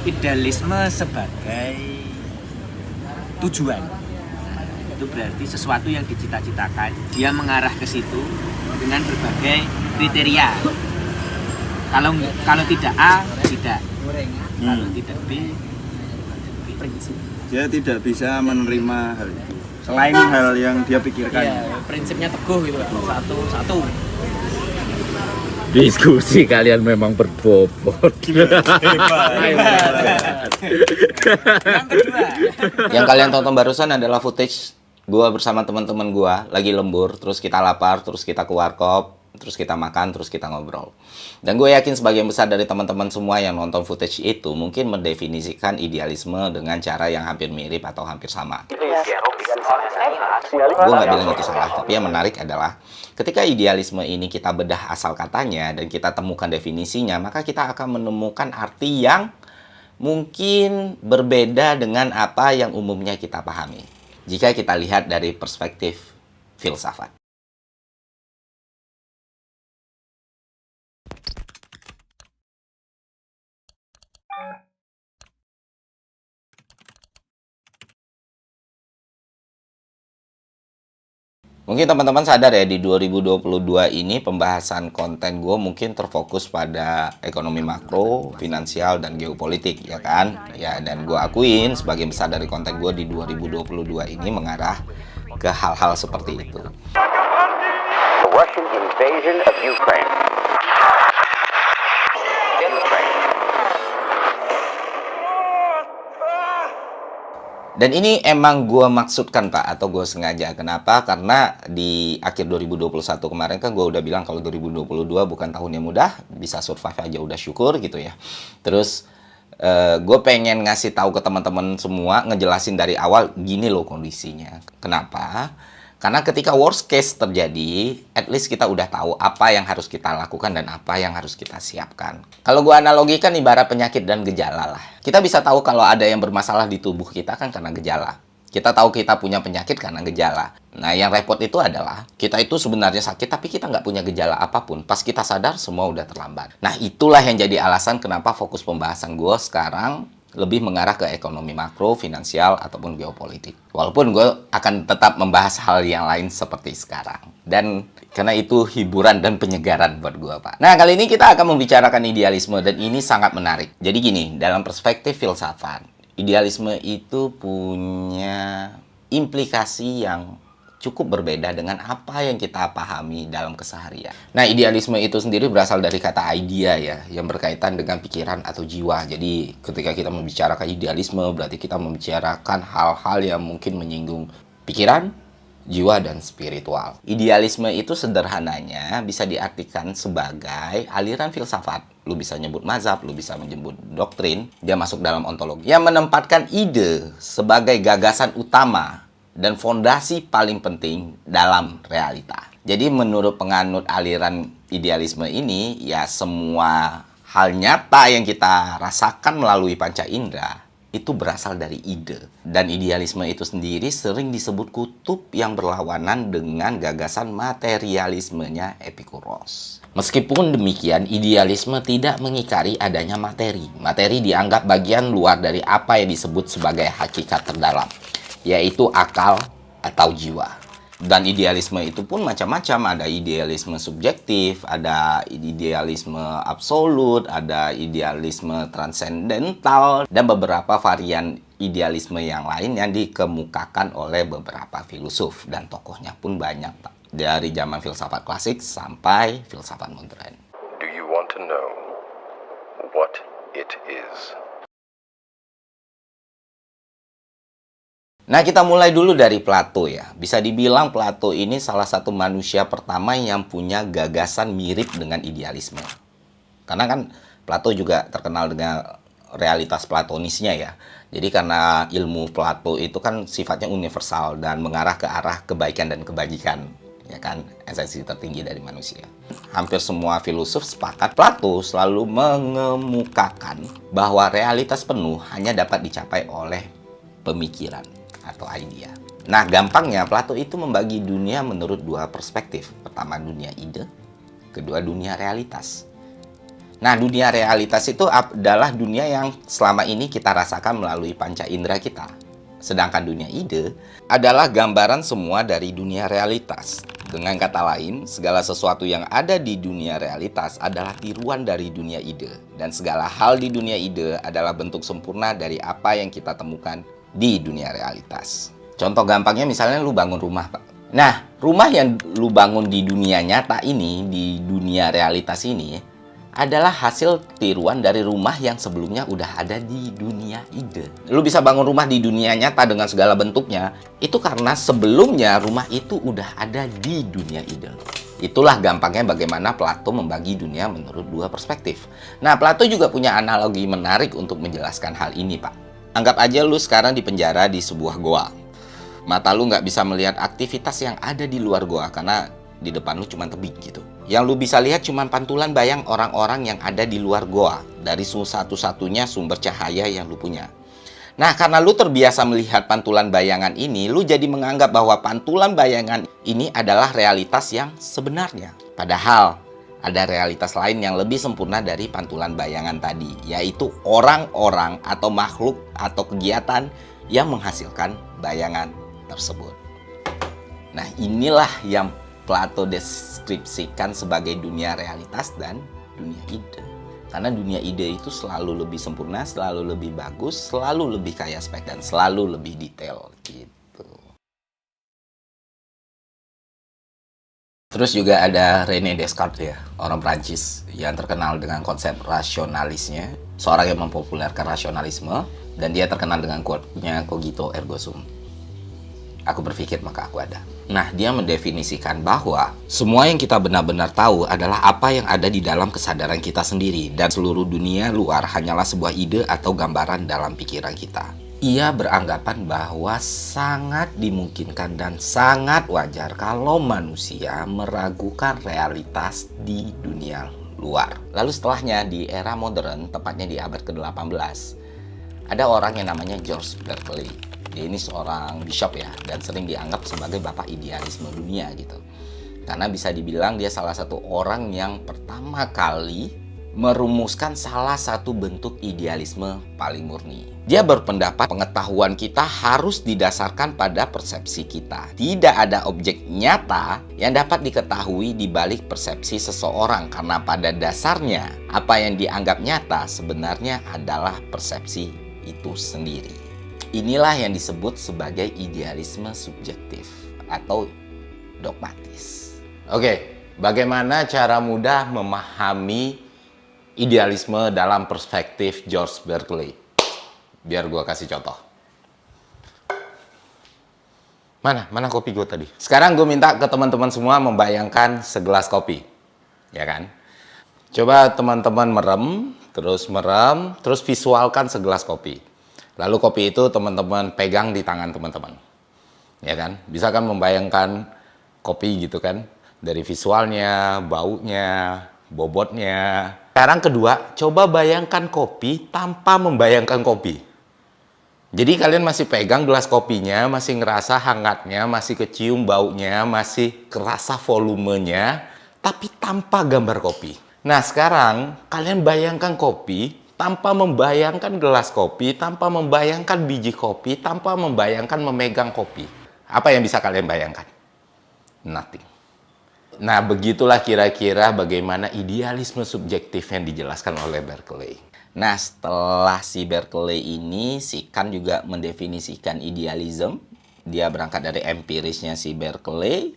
Idealisme sebagai tujuan. Itu berarti sesuatu yang dicita-citakan, dia mengarah ke situ dengan berbagai kriteria. Kalau tidak A, tidak. Kalau tidak B, prinsip. Dia tidak bisa menerima hal itu selain hal yang dia pikirkan. Iya, prinsipnya teguh gitu, satu. Diskusi kalian memang berbobot. Yang kedua, Yang kalian tonton barusan adalah footage gua bersama teman-teman gua lagi lembur, terus kita lapar, terus kita ke warkop, terus kita makan, terus kita ngobrol. Dan gue yakin sebagian besar dari teman-teman semua yang nonton footage itu mungkin mendefinisikan idealisme dengan cara yang hampir mirip atau hampir sama. Gue nggak bilang itu salah, tapi yang menarik adalah ketika idealisme ini kita bedah asal katanya dan kita temukan definisinya, maka kita akan menemukan arti yang mungkin berbeda dengan apa yang umumnya kita pahami. Jika kita lihat dari perspektif filsafat. Mungkin teman-teman sadar ya, di 2022 ini pembahasan konten gue mungkin terfokus pada ekonomi makro, finansial, dan geopolitik, ya kan? Ya, dan gue akuin sebagian besar dari konten gue di 2022 ini mengarah ke hal-hal seperti itu. The Russian invasion of Ukraine. Dan ini emang gue maksudkan Pak, atau gue sengaja. Kenapa? Karena di akhir 2021 kemarin kan gue udah bilang kalau 2022 bukan tahun yang mudah, bisa survive aja udah syukur gitu ya. Terus gue pengen ngasih tahu ke teman-teman semua, ngejelasin dari awal gini loh kondisinya. Kenapa? Karena ketika worst case terjadi, at least kita udah tahu apa yang harus kita lakukan dan apa yang harus kita siapkan. Kalau gue analogikan ibarat penyakit dan gejala lah. Kita bisa tahu kalau ada yang bermasalah di tubuh kita kan karena gejala. Kita tahu kita punya penyakit karena gejala. Nah, yang repot itu adalah kita itu sebenarnya sakit tapi kita nggak punya gejala apapun. Pas kita sadar, semua udah terlambat. Nah, itulah yang jadi alasan kenapa fokus pembahasan gue sekarang lebih mengarah ke ekonomi makro, finansial, ataupun geopolitik. Walaupun gue akan tetap membahas hal yang lain seperti sekarang. Dan karena itu hiburan dan penyegaran buat gue, Pak. Nah, kali ini kita akan membicarakan idealisme, dan ini sangat menarik. Jadi gini, dalam perspektif filsafat, idealisme itu punya implikasi yang cukup berbeda dengan apa yang kita pahami dalam keseharian. Nah, idealisme itu sendiri berasal dari kata idea ya, yang berkaitan dengan pikiran atau jiwa. Jadi, ketika kita membicarakan idealisme, berarti kita membicarakan hal-hal yang mungkin menyinggung pikiran, jiwa, dan spiritual. Idealisme itu sederhananya bisa diartikan sebagai aliran filsafat. Lu bisa nyebut mazhab, lu bisa menyebut doktrin. Dia masuk dalam ontologi yang menempatkan ide sebagai gagasan utama dan fondasi paling penting dalam realita. Jadi menurut penganut aliran idealisme ini, ya semua hal nyata yang kita rasakan melalui panca indera itu berasal dari ide. Dan idealisme itu sendiri sering disebut kutub yang berlawanan dengan gagasan materialismenya Epikuros. Meskipun demikian, idealisme tidak mengingkari adanya materi. Materi dianggap bagian luar dari apa yang disebut sebagai hakikat terdalam, yaitu akal atau jiwa. Dan idealisme itu pun macam-macam. Ada idealisme subjektif, ada idealisme absolut, ada idealisme transendental, dan beberapa varian idealisme yang lain yang dikemukakan oleh beberapa filosof. Dan tokohnya pun banyak, Pak. Dari zaman filsafat klasik sampai filsafat modern. Do you want to know what it is? Nah, kita mulai dulu dari Plato ya. Bisa dibilang Plato ini salah satu manusia pertama yang punya gagasan mirip dengan idealisme. Karena kan Plato juga terkenal dengan realitas platonisnya ya. Jadi karena ilmu Plato itu kan sifatnya universal dan mengarah ke arah kebaikan dan kebajikan. Ya kan, esensi tertinggi dari manusia. Hampir semua filosof sepakat Plato selalu mengemukakan bahwa realitas penuh hanya dapat dicapai oleh pemikiran atau idea. Nah, gampangnya Plato itu membagi dunia menurut dua perspektif. Pertama, dunia ide. Kedua, dunia realitas. Nah, dunia realitas itu adalah dunia yang selama ini kita rasakan melalui panca indera kita. Sedangkan dunia ide adalah gambaran semua dari dunia realitas. Dengan kata lain, segala sesuatu yang ada di dunia realitas adalah tiruan dari dunia ide. Dan segala hal di dunia ide adalah bentuk sempurna dari apa yang kita temukan di dunia realitas. Contoh gampangnya misalnya lu bangun rumah, Pak. Nah, rumah yang lu bangun di dunia nyata ini, di dunia realitas ini, adalah hasil tiruan dari rumah yang sebelumnya udah ada di dunia ide. Lu bisa bangun rumah di dunia nyata dengan segala bentuknya, itu karena sebelumnya rumah itu udah ada di dunia ide. Itulah gampangnya bagaimana Plato membagi dunia menurut dua perspektif. Nah, Plato juga punya analogi menarik untuk menjelaskan hal ini, Pak. Anggap aja lu sekarang di penjara di sebuah goa. Mata lu nggak bisa melihat aktivitas yang ada di luar goa karena di depan lu cuma tebing gitu. Yang lu bisa lihat cuma pantulan bayang orang-orang yang ada di luar goa dari satu-satunya sumber cahaya yang lu punya. Nah, karena lu terbiasa melihat pantulan bayangan ini, lu jadi menganggap bahwa pantulan bayangan ini adalah realitas yang sebenarnya. Padahal ada realitas lain yang lebih sempurna dari pantulan bayangan tadi, yaitu orang-orang atau makhluk atau kegiatan yang menghasilkan bayangan tersebut. Nah, inilah yang Plato deskripsikan sebagai dunia realitas dan dunia ide. Karena dunia ide itu selalu lebih sempurna, selalu lebih bagus, selalu lebih kaya spek, dan selalu lebih detail gitu. Terus juga ada René Descartes ya, orang Prancis yang terkenal dengan konsep rasionalisnya, seorang yang mempopulerkan rasionalisme, dan dia terkenal dengan quote-nya cogito ergo sum. Aku berpikir maka aku ada. Nah, dia mendefinisikan bahwa semua yang kita benar-benar tahu adalah apa yang ada di dalam kesadaran kita sendiri, dan seluruh dunia luar hanyalah sebuah ide atau gambaran dalam pikiran kita. Ia beranggapan bahwa sangat dimungkinkan dan sangat wajar kalau manusia meragukan realitas di dunia luar. Lalu setelahnya di era modern, tepatnya di abad ke-18, ada orang yang namanya George Berkeley. Dia ini seorang bishop ya, dan sering dianggap sebagai bapak idealisme dunia gitu. Karena bisa dibilang dia salah satu orang yang pertama kali merumuskan salah satu bentuk idealisme paling murni. Dia berpendapat pengetahuan kita harus didasarkan pada persepsi kita. Tidak ada objek nyata yang dapat diketahui di balik persepsi seseorang, karena pada dasarnya apa yang dianggap nyata sebenarnya adalah persepsi itu sendiri. Inilah yang disebut sebagai idealisme subjektif atau dogmatis. Oke, bagaimana cara mudah memahami idealisme dalam perspektif George Berkeley? Biar gue kasih contoh. Mana kopi gue tadi? Sekarang gue minta ke teman-teman semua membayangkan segelas kopi. Ya kan? Coba teman-teman merem, terus visualkan segelas kopi. Lalu kopi itu teman-teman pegang di tangan teman-teman. Ya kan? Bisa kan membayangkan kopi gitu kan? Dari visualnya, baunya, bobotnya. Sekarang kedua, coba bayangkan kopi tanpa membayangkan kopi. Jadi kalian masih pegang gelas kopinya, masih ngerasa hangatnya, masih kecium baunya, masih kerasa volumenya, tapi tanpa gambar kopi. Nah sekarang kalian bayangkan kopi tanpa membayangkan gelas kopi, tanpa membayangkan biji kopi, tanpa membayangkan memegang kopi. Apa yang bisa kalian bayangkan? Nothing. Nah, begitulah kira-kira bagaimana idealisme subjektif yang dijelaskan oleh Berkeley. Nah, setelah si Berkeley ini, si Kant juga mendefinisikan idealisme. Dia berangkat dari empirisnya si Berkeley,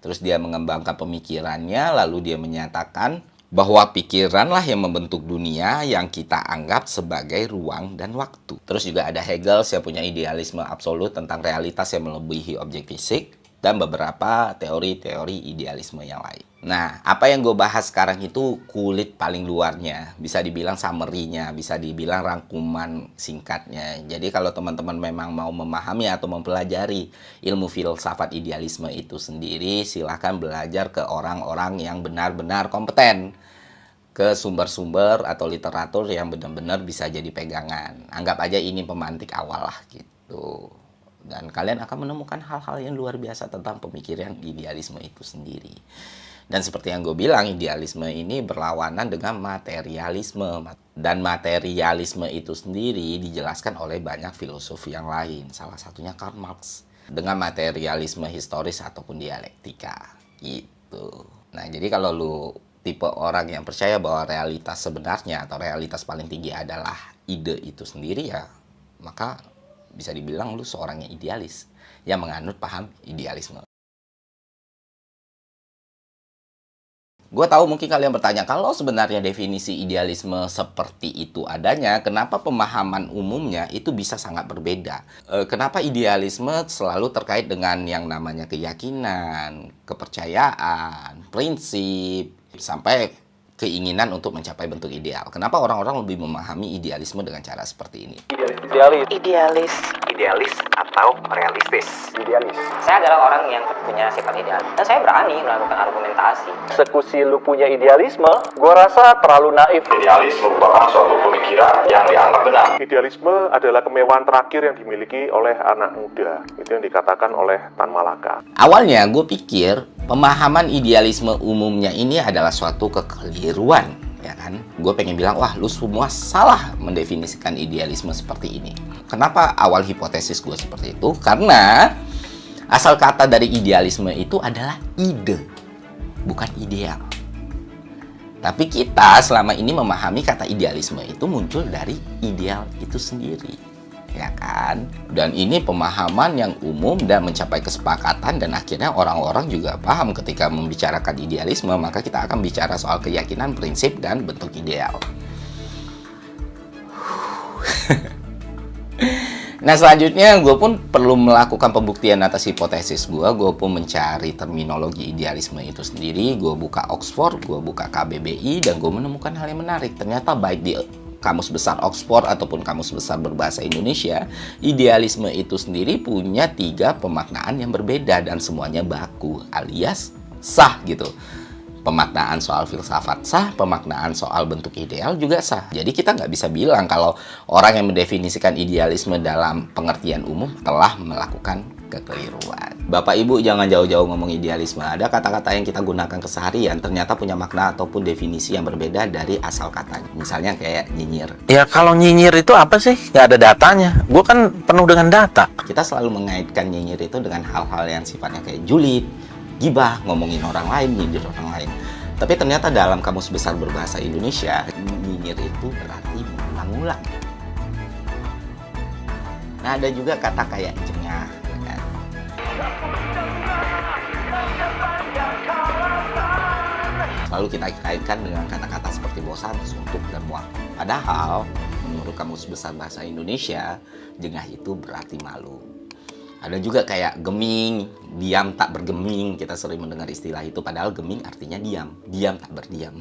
terus dia mengembangkan pemikirannya, lalu dia menyatakan bahwa pikiranlah yang membentuk dunia yang kita anggap sebagai ruang dan waktu. Terus juga ada Hegel yang punya idealisme absolut tentang realitas yang melebihi objek fisik, dan beberapa teori-teori idealisme yang lain. Nah, apa yang gue bahas sekarang itu kulit paling luarnya, bisa dibilang summary-nya, bisa dibilang rangkuman singkatnya. Jadi kalau teman-teman memang mau memahami atau mempelajari ilmu filsafat idealisme itu sendiri, silahkan belajar ke orang-orang yang benar-benar kompeten, ke sumber-sumber atau literatur yang benar-benar bisa jadi pegangan. Anggap aja ini pemantik awal lah gitu. Dan kalian akan menemukan hal-hal yang luar biasa tentang pemikiran idealisme itu sendiri. Dan seperti yang gue bilang, idealisme ini berlawanan dengan materialisme. Dan materialisme itu sendiri dijelaskan oleh banyak filosof yang lain. Salah satunya Karl Marx. Dengan materialisme historis ataupun dialektika. Gitu. Nah, jadi kalau lu tipe orang yang percaya bahwa realitas sebenarnya atau realitas paling tinggi adalah ide itu sendiri, ya maka bisa dibilang lu seorang yang idealis, yang menganut paham idealisme. Gue tahu mungkin kalian bertanya, kalau sebenarnya definisi idealisme seperti itu adanya, kenapa pemahaman umumnya itu bisa sangat berbeda? Kenapa idealisme selalu terkait dengan yang namanya keyakinan, kepercayaan, prinsip, sampai keinginan untuk mencapai bentuk ideal? Kenapa orang-orang lebih memahami idealisme dengan cara seperti ini? Idealis atau realistis? Idealis. Saya adalah orang yang punya sifat ideal dan saya berani melakukan argumentasi. Eksekusi lu punya idealisme, gua rasa terlalu naif. Idealis merupakan suatu pemikiran yang dianggap benar. Idealisme adalah kemewahan terakhir yang dimiliki oleh anak muda. Itu yang dikatakan oleh Tan Malaka. Awalnya gue pikir pemahaman idealisme umumnya ini adalah suatu kekeliruan, ya kan? Gue pengen bilang, wah lu semua salah mendefinisikan idealisme seperti ini. Kenapa awal hipotesis gue seperti itu? Karena asal kata dari idealisme itu adalah ide, bukan ideal. Tapi kita selama ini memahami kata idealisme itu muncul dari ideal itu sendiri, ya kan? Dan ini pemahaman yang umum dan mencapai kesepakatan, dan akhirnya orang-orang juga paham ketika membicarakan idealisme, maka kita akan bicara soal keyakinan, prinsip, dan bentuk ideal. Nah, selanjutnya gue pun perlu melakukan pembuktian atas hipotesis gue. Gue pun mencari terminologi idealisme itu sendiri. Gue buka Oxford, gue buka KBBI, dan gue menemukan hal yang menarik. Ternyata baik di Kamus Besar Oxford ataupun Kamus Besar Berbahasa Indonesia, idealisme itu sendiri punya 3 pemaknaan yang berbeda dan semuanya baku, alias sah gitu. Pemaknaan soal filsafat sah, pemaknaan soal bentuk ideal juga sah. Jadi kita nggak bisa bilang kalau orang yang mendefinisikan idealisme dalam pengertian umum telah melakukan kekeliruan. Bapak Ibu jangan jauh-jauh ngomong idealisme. Ada kata-kata yang kita gunakan keseharian ternyata punya makna ataupun definisi yang berbeda dari asal katanya. Misalnya kayak nyinyir. Ya kalau nyinyir itu apa sih? Nggak ada datanya. Gue kan penuh dengan data. Kita selalu mengaitkan nyinyir itu dengan hal-hal yang sifatnya kayak julid, gibah, ngomongin orang lain, nyindir orang lain. Tapi ternyata dalam Kamus Besar Berbahasa Indonesia, nyinyir itu berarti mengulang-ulang. Nah, ada juga kata kayak jengah, ya kan? Lalu kita kaitkan dengan kata-kata seperti bosan, suntuk, dan muak. Padahal, menurut Kamus Besar Bahasa Indonesia, jengah itu berarti malu. Ada juga kayak geming, diam tak bergeming. Kita sering mendengar istilah itu, padahal geming artinya diam, diam tak berdiam.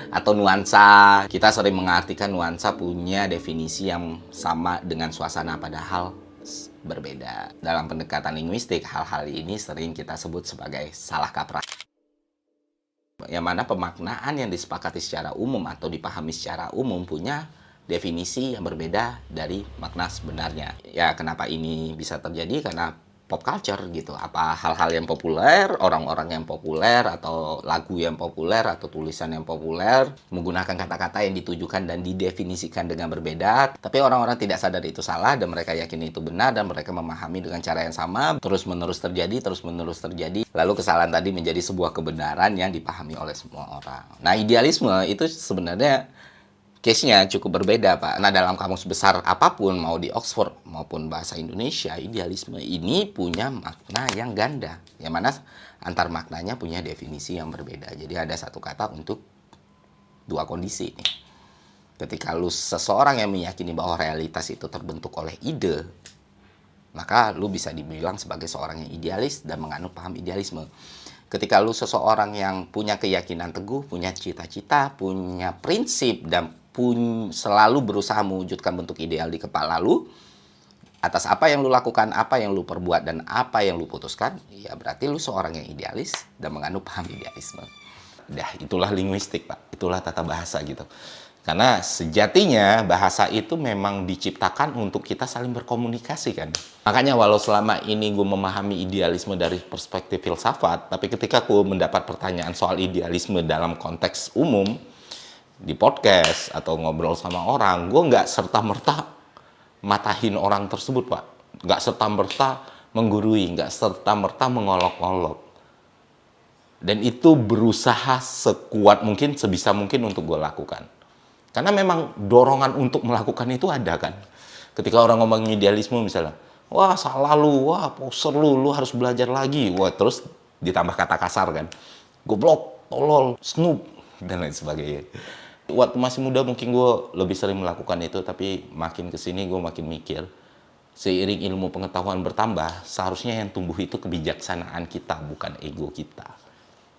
Atau nuansa, kita sering mengartikan nuansa punya definisi yang sama dengan suasana, padahal berbeda. Dalam pendekatan linguistik, hal-hal ini sering kita sebut sebagai salah kaprah. Yang mana pemaknaan yang disepakati secara umum atau dipahami secara umum punya definisi yang berbeda dari makna sebenarnya. Ya, kenapa ini bisa terjadi? Karena pop culture gitu. Apa hal-hal yang populer, orang-orang yang populer, atau lagu yang populer, atau tulisan yang populer menggunakan kata-kata yang ditujukan dan didefinisikan dengan berbeda. Tapi orang-orang tidak sadar itu salah dan mereka yakin itu benar dan mereka memahami dengan cara yang sama. Terus-menerus terjadi. Lalu kesalahan tadi menjadi sebuah kebenaran yang dipahami oleh semua orang. Nah, idealisme itu sebenarnya case-nya cukup berbeda, Pak. Nah, dalam kamus besar apapun, mau di Oxford maupun bahasa Indonesia, idealisme ini punya makna yang ganda. Yang mana antar maknanya punya definisi yang berbeda. Jadi ada satu kata untuk 2 kondisi nih. Ketika lu seseorang yang meyakini bahwa realitas itu terbentuk oleh ide, maka lu bisa dibilang sebagai seorang yang idealis dan menganut paham idealisme. Ketika lu seseorang yang punya keyakinan teguh, punya cita-cita, punya prinsip, dan selalu berusaha mewujudkan bentuk ideal di kepala lu, atas apa yang lu lakukan, apa yang lu perbuat, dan apa yang lu putuskan, ya berarti lu seorang yang idealis dan menganut paham idealisme. Dah, itulah linguistik, Pak. Itulah tata bahasa gitu. Karena sejatinya bahasa itu memang diciptakan untuk kita saling berkomunikasi kan. Makanya walau selama ini gue memahami idealisme dari perspektif filsafat, tapi ketika gue mendapat pertanyaan soal idealisme dalam konteks umum, di podcast atau ngobrol sama orang, gue nggak serta-merta matahin orang tersebut, Pak. Nggak serta-merta menggurui, nggak serta-merta mengolok-olok. Dan itu berusaha sekuat mungkin, sebisa mungkin untuk gue lakukan. Karena memang dorongan untuk melakukan itu ada kan. Ketika orang ngomong idealisme misalnya, wah salah lu, wah poser lu harus belajar lagi. Wah terus ditambah kata kasar kan. Goblok, tolol, snoop, dan lain sebagainya. Waktu masih muda mungkin gue lebih sering melakukan itu, tapi makin kesini gue makin mikir. Seiring ilmu pengetahuan bertambah, seharusnya yang tumbuh itu kebijaksanaan kita, bukan ego kita.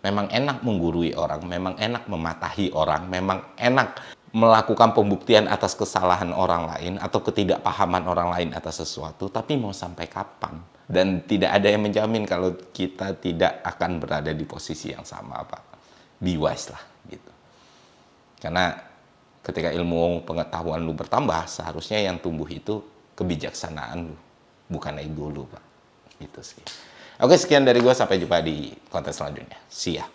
Memang enak menggurui orang, memang enak mematahi orang, memang enak melakukan pembuktian atas kesalahan orang lain atau ketidakpahaman orang lain atas sesuatu, tapi mau sampai kapan? Dan tidak ada yang menjamin kalau kita tidak akan berada di posisi yang sama, Pak. Be wise lah, gitu. Karena ketika ilmu pengetahuan lu bertambah, seharusnya yang tumbuh itu kebijaksanaan lu, bukan ego lu, Pak. Gitu sih. Oke, sekian dari gue. Sampai jumpa di konten selanjutnya. See ya.